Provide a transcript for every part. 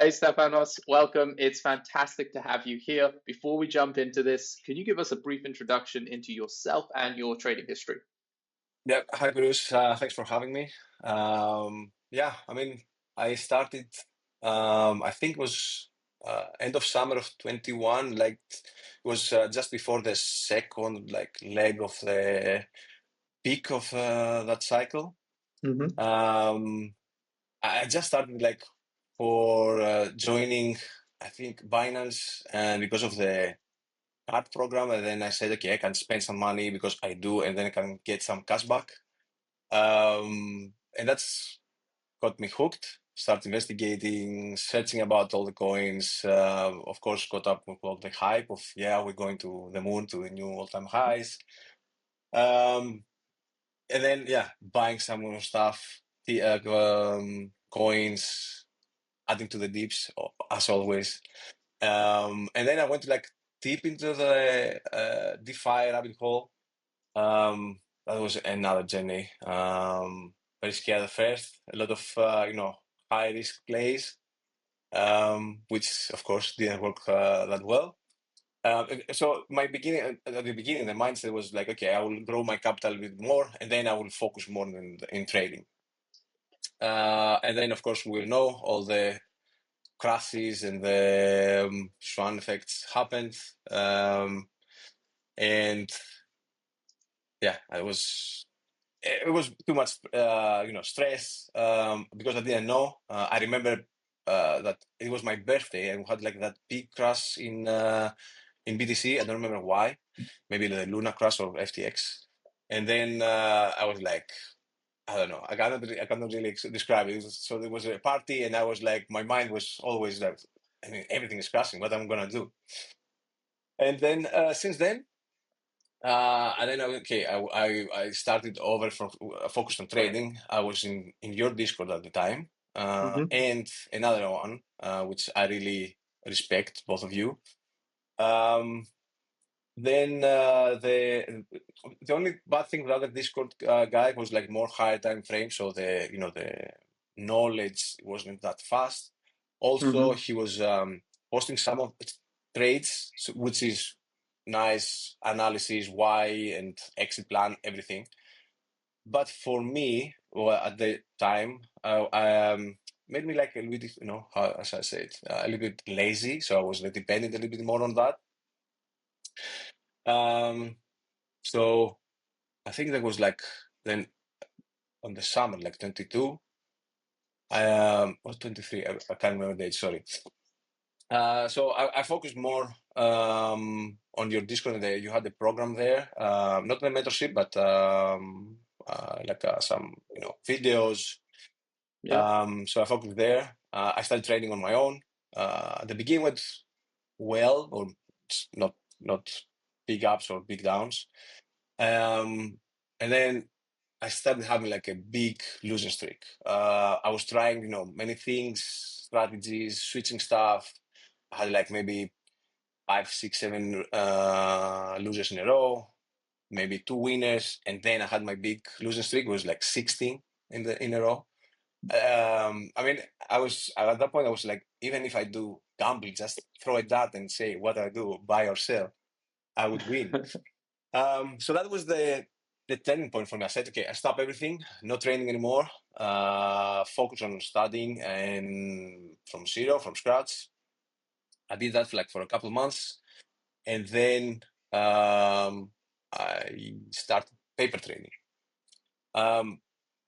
Hey, Stefanos, welcome. It's fantastic to have you here. Before we jump into this, can you give us a brief introduction into yourself and your trading history? Yeah, hi, Koroush. Thanks for having me. Yeah, I mean, I started, I think it was end of summer of 21, like it was just before the second like leg of the peak of that cycle. Mm-hmm. Um, I just started like for joining, I think Binance, and because of the card program, and then I said, okay, I can spend some money because I do, and then I can get some cash back. And that's got me hooked. Start investigating, searching about all the coins. Of course, got up with all the hype of yeah, we're going to the moon to the new all-time highs. Um, and then yeah, buying some more stuff, the coins, adding to the dips as always. And then I went to like deep into the DeFi rabbit hole. That was another journey. Very scared at first. A lot of high risk plays, which of course didn't work that well. So my beginning at the beginning, the mindset was like, okay, I will grow my capital a bit more, and then I will focus more in trading. And then of course we'll know all the crashes and the swan effects happened, and yeah, it was too much, stress, because I didn't know. I remember that it was my birthday and we had like that big crash in BTC. I don't remember why. Maybe the Luna crash or FTX. And then I was like, I don't know. I cannot really describe it. So there was a party, and I was like, my mind was always like, I mean, everything is crashing. What am I gonna do? And then since then. And then I started over from focused on trading. I was in your Discord at the time, Mm-hmm. and another one which I really respect both of you. Um, then the only bad thing with other Discord guy was like more higher time frame, so the knowledge wasn't that fast. Also, Mm-hmm. he was posting some of the trades, which is nice analysis, why and exit plan, everything. But for me, well, at the time, made me like a little bit, how should I say it, a little bit lazy. So I was like, dependent a little bit more on that. Um, so I think that was like then on the summer, like 22, or 23, I can't remember the date, sorry. So I focused more on your Discord. You had the program there, not the mentorship, but like some videos. Yeah. So I focused there. I started trading on my own. At the beginning went well, or not big ups or big downs. And then I started having like a big losing streak. I was trying, many things, strategies, switching stuff. I had like maybe 5, 6, 7 losers in a row, maybe 2 winners, and then I had my big losing streak. It was like 16 in a row. I mean, I was at that point. I was like, even if I do gamble, just throw a dart and say what I do, buy or sell, I would win. So that was the turning point for me. I said, okay, I stop everything, no training anymore, focus on studying and from zero, from scratch. I did that for a couple of months, and then I started paper trading. Um,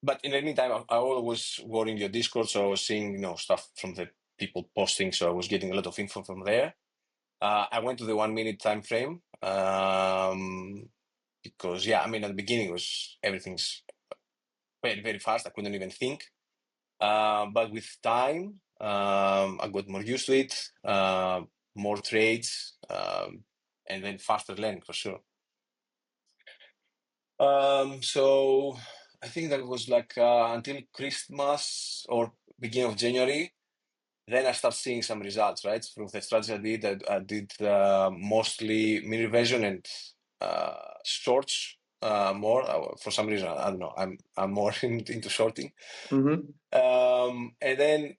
but in the meantime, I always were in your Discord, so I was seeing stuff from the people posting, so I was getting a lot of info from there. I went to the 1 minute time frame. Because yeah, I mean, at the beginning was everything's very, very fast. I couldn't even think. But with time, I got more used to it, more trades, and then faster learning for sure. So I think that was like until Christmas or beginning of January. Then I start seeing some results, right? From the strategy I did mostly mini version and shorts more. For some reason, I don't know. I'm more into shorting. Mm-hmm. And then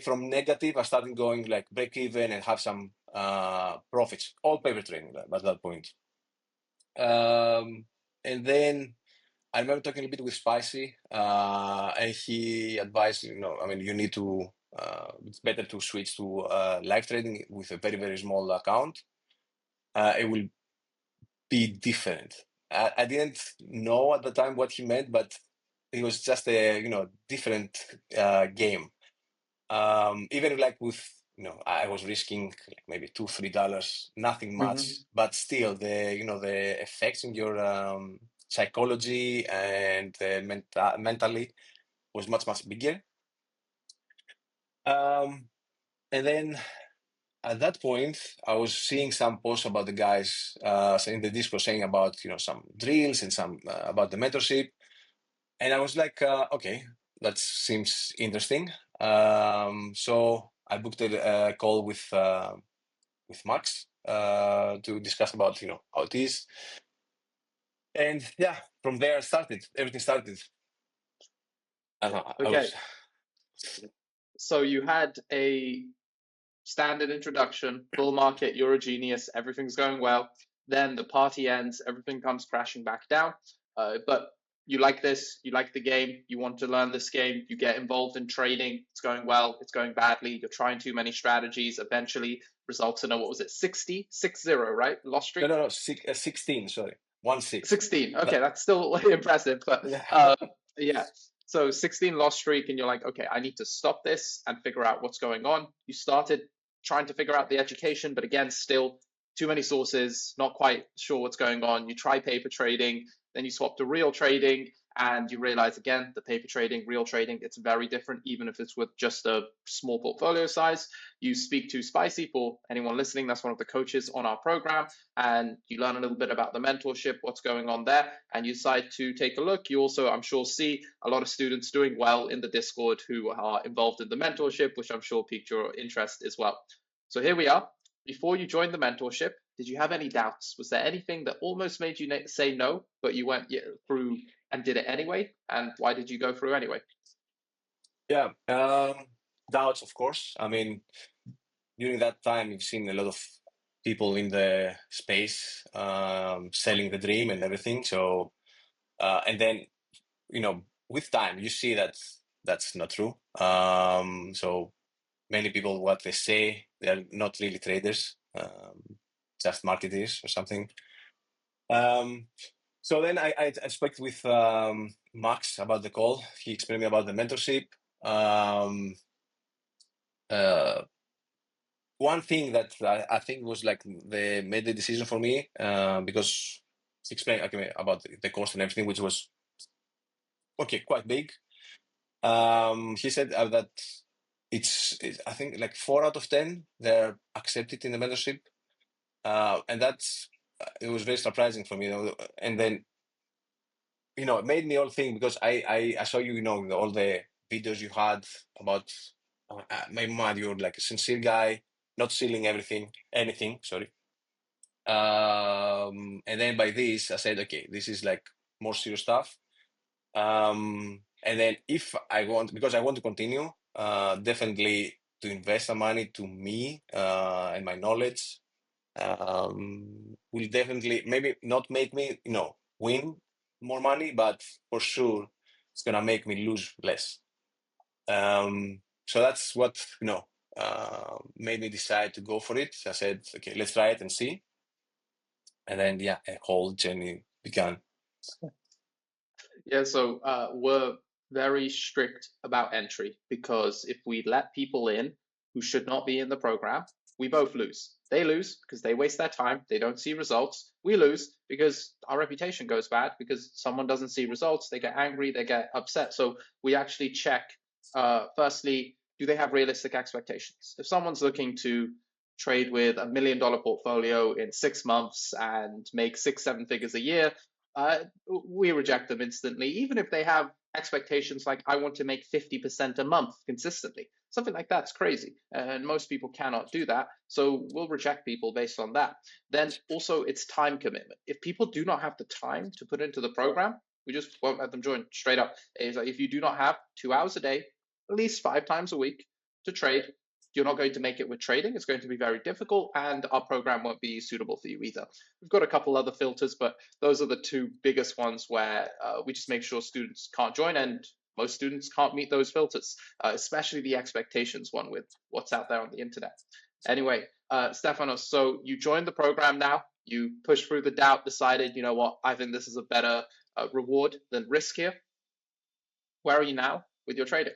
from negative, I started going like break even and have some profits, all paper trading at that point. And then I remember talking a bit with Spicy, and he advised, you need to, it's better to switch to live trading with a very, very small account. It will be different. I didn't know at the time what he meant, but it was just a, different game. Even like with, I was risking like maybe $2-3, nothing much, but still the effects in your psychology and mentally was much, much bigger. And then at that point, I was seeing some posts about the guys in the Discord saying about, some drills and some about the mentorship. And I was like, okay, that seems interesting. So I booked a call with Max to discuss about, how it is. And yeah, from there everything started. Okay. So you had a standard introduction, bull market, you're a genius, everything's going well. Then the party ends, everything comes crashing back down. But you like this, you like the game, you want to learn this game, you get involved in trading, it's going well, it's going badly, you're trying too many strategies, eventually results in what was it, 60, right? Loss streak? No, 16, sorry. 1-6. 16. Okay, that's still impressive. But yeah. So 16 loss streak, and you're like, okay, I need to stop this and figure out what's going on. You started trying to figure out the education, but again, still too many sources, not quite sure what's going on. You try paper trading, then you swap to real trading, and you realize again, the paper trading, real trading, it's very different, even if it's with just a small portfolio size. You speak to Spicy, for anyone listening, that's one of the coaches on our program, and you learn a little bit about the mentorship, what's going on there, and you decide to take a look. You also, I'm sure, see a lot of students doing well in the Discord who are involved in the mentorship, which I'm sure piqued your interest as well. So here we are. Before you joined the mentorship, did you have any doubts? Was there anything that almost made you say no, but you went through and did it anyway? And why did you go through anyway? Yeah, doubts, of course. I mean, during that time, you've seen a lot of people in the space selling the dream and everything. So, and then, with time, you see that that's not true. So many people, what they say, they're not really traders, just marketers or something. So then I spoke with Max about the call. He explained me about the mentorship. One thing that I think was like made the decision for me because he explained about the cost and everything, which was quite big. He said that it's I think like 4 out of 10 they're accepted in the mentorship, and that's it was very surprising for me. And then it made me all think because I saw you all the videos you had about my mad, you're like a sincere guy, not stealing anything, sorry. And then by this, I said, okay, this is like more serious stuff. And then if I want, because I want to continue, definitely to invest some money to me and my knowledge will definitely maybe not make me, win more money, but for sure it's gonna make me lose less. So that's what made me decide to go for it. I said, okay, let's try it and see. And then a whole journey began. Yeah, so we're very strict about entry because if we let people in who should not be in the program, we both lose. They lose because they waste their time, they don't see results. We lose because our reputation goes bad because someone doesn't see results, they get angry, they get upset. So we actually check firstly, do they have realistic expectations? If someone's looking to trade with $1 million portfolio in 6 months and make 6-7 figures a year, we reject them instantly, even if they have expectations like, I want to make 50% a month consistently. Something like that's crazy. And most people cannot do that. So we'll reject people based on that. Then also, it's time commitment. If people do not have the time to put into the program, we just won't let them join straight up. It's like, if you do not have 2 hours a day, at least 5 times a week, to trade, you're not going to make it with trading. It's going to be very difficult, and our program won't be suitable for you either. We've got a couple other filters, but those are the two biggest ones where we just make sure students can't join, and most students can't meet those filters, especially the expectations one with what's out there on the internet. Anyway, Stefanos, so you joined the program now. You pushed through the doubt, decided, you know what, I think this is a better reward than risk here. Where are you now with your trading?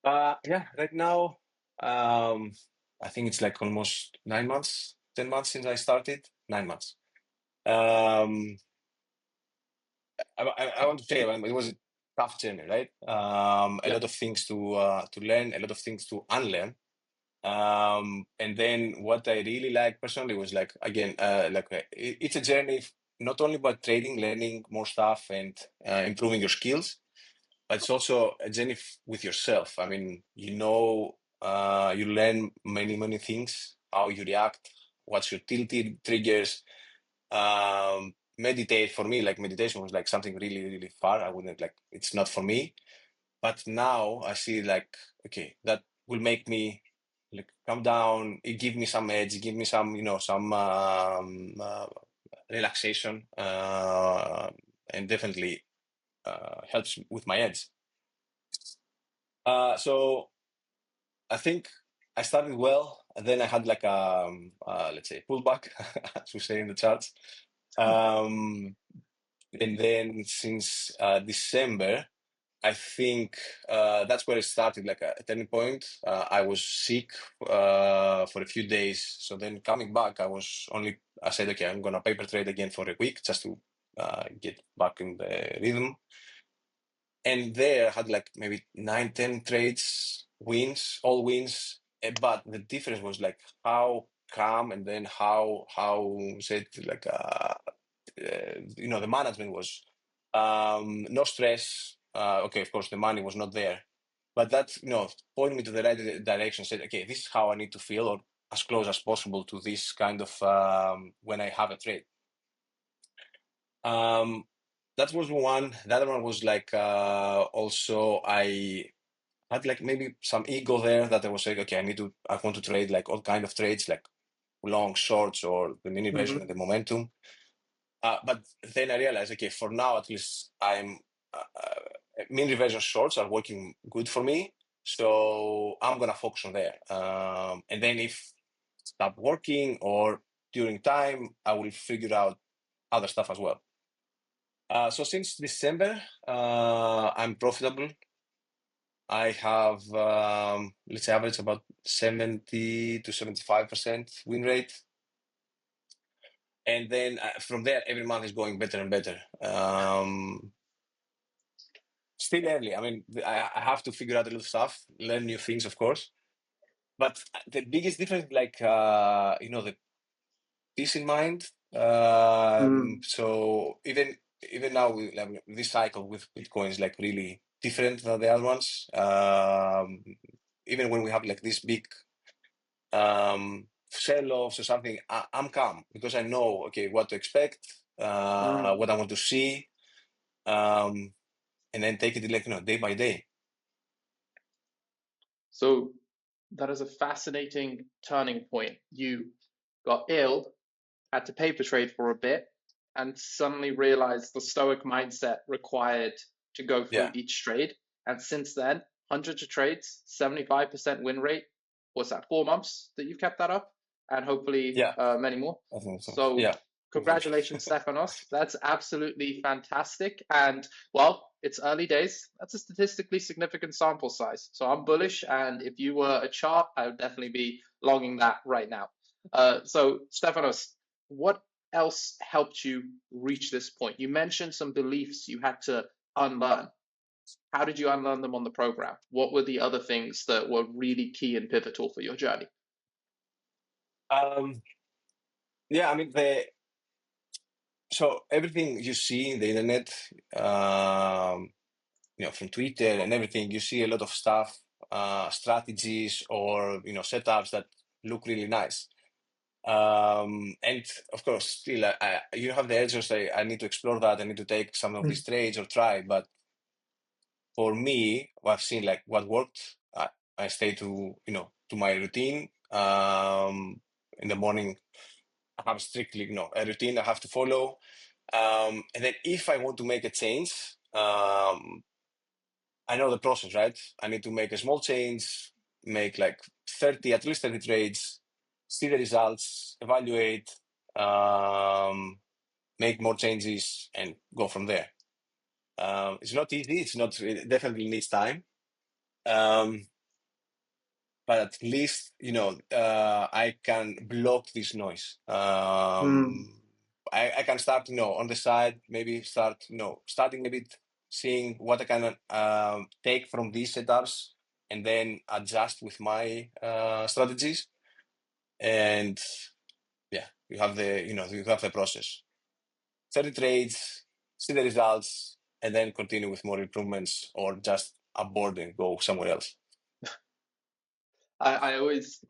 Yeah, right now, I think it's like almost 9 months, 10 months since I started. 9 months. I want to say it was a tough journey, right? A lot of things to learn, a lot of things to unlearn. And then what I really like personally was like, again, it's a journey not only about trading, learning more stuff and improving your skills, but it's also a journey with yourself. I mean, you learn many things, how you react, what's your tilted triggers. Meditate, for me, like meditation was like something really far. I wouldn't like, it's not for me. But now I see like, okay, that will make me like calm down. It give me some edge, give me some, some relaxation, and definitely helps with my edge. So I think I started well, and then I had like let's say pullback, as we say in the charts. And then since December, I think that's where it started, like a turning point. I was sick for a few days. So then coming back, I said, okay, I'm going to paper trade again for a week just to get back in the rhythm. And there I had like maybe 9, 10 trades, all wins. But the difference was like how calm, and then how said like the management was no stress. Okay, of course the money was not there, but that pointed me to the right direction. Said, okay, this is how I need to feel, or as close as possible to this kind of when I have a trade. That was one. The other one was like also I had like maybe some ego there that I was saying, okay, I want to trade like all kind of trades, like long, shorts, or the mini version and the momentum. But then I realized, okay, for now at least, mini version shorts are working good for me, so I'm gonna focus on there. And then if stop working or during time, I will figure out other stuff as well. So since December, I'm profitable. I have, let's say, average about 70 to 75% win rate. And then from there, every month is going better and better. Still early. I mean, I have to figure out a little stuff, learn new things, of course. But the biggest difference, like, the peace in mind. So even now, this cycle with Bitcoin is like really different than the other ones. Even when we have like this big sell-offs or something, I'm calm because I know, okay, what to expect, what I want to see, and then take it like, day by day. So that is a fascinating turning point. You got ill, had to paper trade for a bit, and suddenly realized the stoic mindset required to go through each trade. And since then, hundreds of trades, 75% win rate. What's that, 4 months that you've kept that up? And hopefully many more. I think so. So congratulations, Stefanos. That's absolutely fantastic. And well, it's early days. That's a statistically significant sample size. So I'm bullish. And if you were a chart, I would definitely be longing that right now. So Stefanos, what else helped you reach this point? You mentioned some beliefs you had to unlearn. How did you unlearn them on the program? What were the other things that were really key and pivotal for your journey? I mean, so everything you see in the internet, from Twitter and everything, you see a lot of stuff, strategies or setups that look really nice. And of course, still, you have the edge to say, I need to explore that. I need to take some of these trades or try. But for me, I've seen like what worked. I stay to my routine. In the morning, I have strictly a routine I have to follow. And then if I want to make a change, I know the process, right? I need to make a small change, make like at least 30 trades, see the results, evaluate, make more changes, and go from there. It's not easy. It definitely needs time. But at least, I can block this noise. I can start, on the side, maybe starting a bit, seeing what I can take from these setups and then adjust with my strategies. And yeah, you have the process. 30 trades, see the results, and then continue with more improvements or just abort and go somewhere else. I always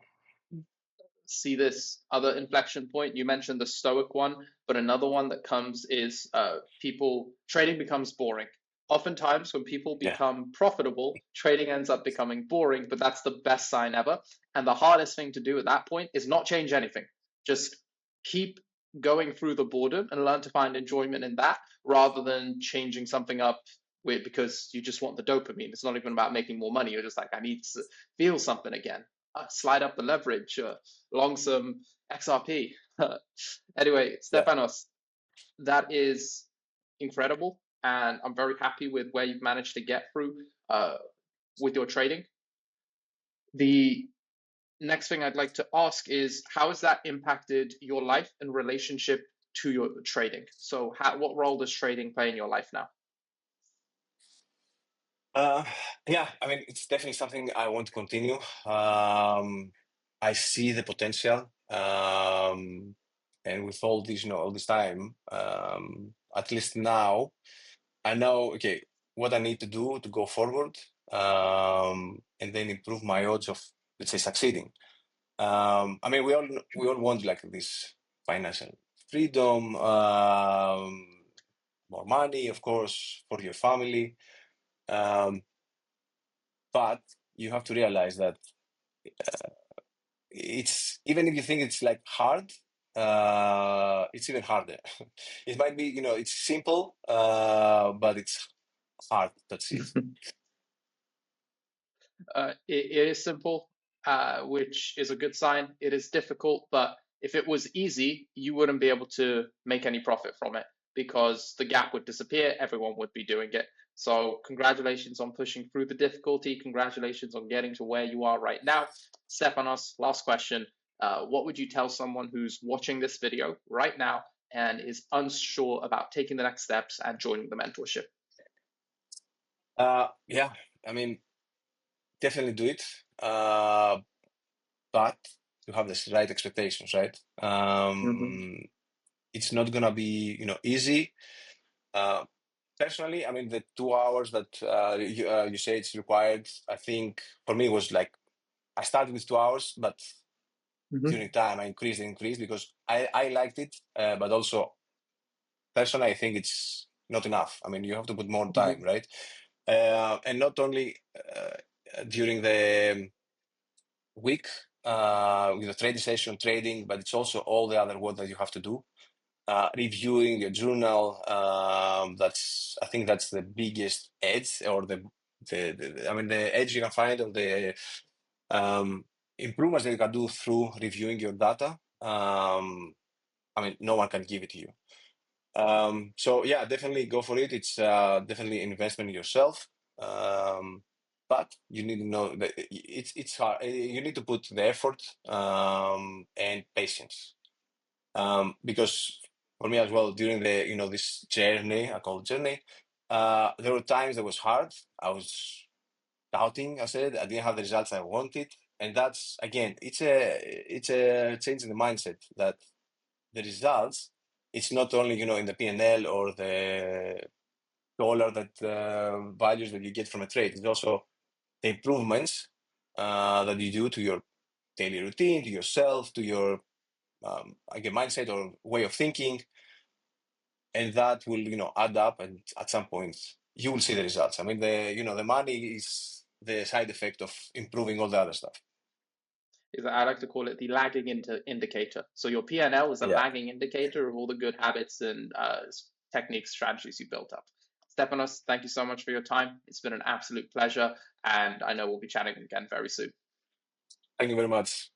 see this other inflection point. You mentioned the stoic one, but another one that comes is trading becomes boring. Oftentimes, when people become profitable, trading ends up becoming boring, but that's the best sign ever. And the hardest thing to do at that point is not change anything. Just keep going through the boredom and learn to find enjoyment in that rather than changing something up because you just want the dopamine. It's not even about making more money. You're just like, I need to feel something again. Slide up the leverage, long some XRP. Anyway, Stefanos, that is incredible. And I'm very happy with where you've managed to get through with your trading. The next thing I'd like to ask is, how has that impacted your life and relationship to your trading? So what role does trading play in your life now? Yeah, I mean, it's definitely something I want to continue. I see the potential, and with all this time, at least now, I know, okay, what I need to do to go forward, and then improve my odds of, let's say, succeeding. I mean, we all want like this financial freedom, more money, of course, for your family. But you have to realize that it's, even if you think it's like hard, it's even harder. It might be, it's simple, but it's hard. That's it. It is simple, which is a good sign. It is difficult, but if it was easy, you wouldn't be able to make any profit from it because the gap would disappear. Everyone would be doing it. So congratulations on pushing through the difficulty. Congratulations on getting to where you are right now. Stefanos, last question. What would you tell someone who's watching this video right now and is unsure about taking the next steps and joining the mentorship? Yeah, I mean, definitely do it. But you have the right expectations, right? It's not gonna be, easy. Personally, I mean, the 2 hours that you say it's required, I think for me was like, I started with 2 hours, but during time I increased because I liked it, but also personally I think it's not enough. I mean, you have to put more time, right? And not only during the week with the trading session, trading, but it's also all the other work that you have to do. Reviewing your journal, I think that's the biggest edge, or the edge you can find, or the improvements that you can do through reviewing your data. I mean, no one can give it to you. So yeah, definitely go for it. It's definitely investment in yourself. But you need to know that it's hard. You need to put the effort and patience. Because for me as well, during this journey, I call it journey, there were times that was hard. I was doubting. I said I didn't have the results I wanted, and that's, again, it's a change in the mindset that the results, it's not only in the P&L or the dollar that values that you get from a trade. It's also the improvements that you do to your daily routine, to yourself, to your again, mindset or way of thinking, and that will add up, and at some point you will see the results. I mean, the money is the side effect of improving all the other stuff. I like to call it the lagging indicator. So your P&L is a lagging indicator of all the good habits and techniques, strategies you built up. Stefanos, thank you so much for your time. It's been an absolute pleasure, and I know we'll be chatting again very soon. Thank you very much.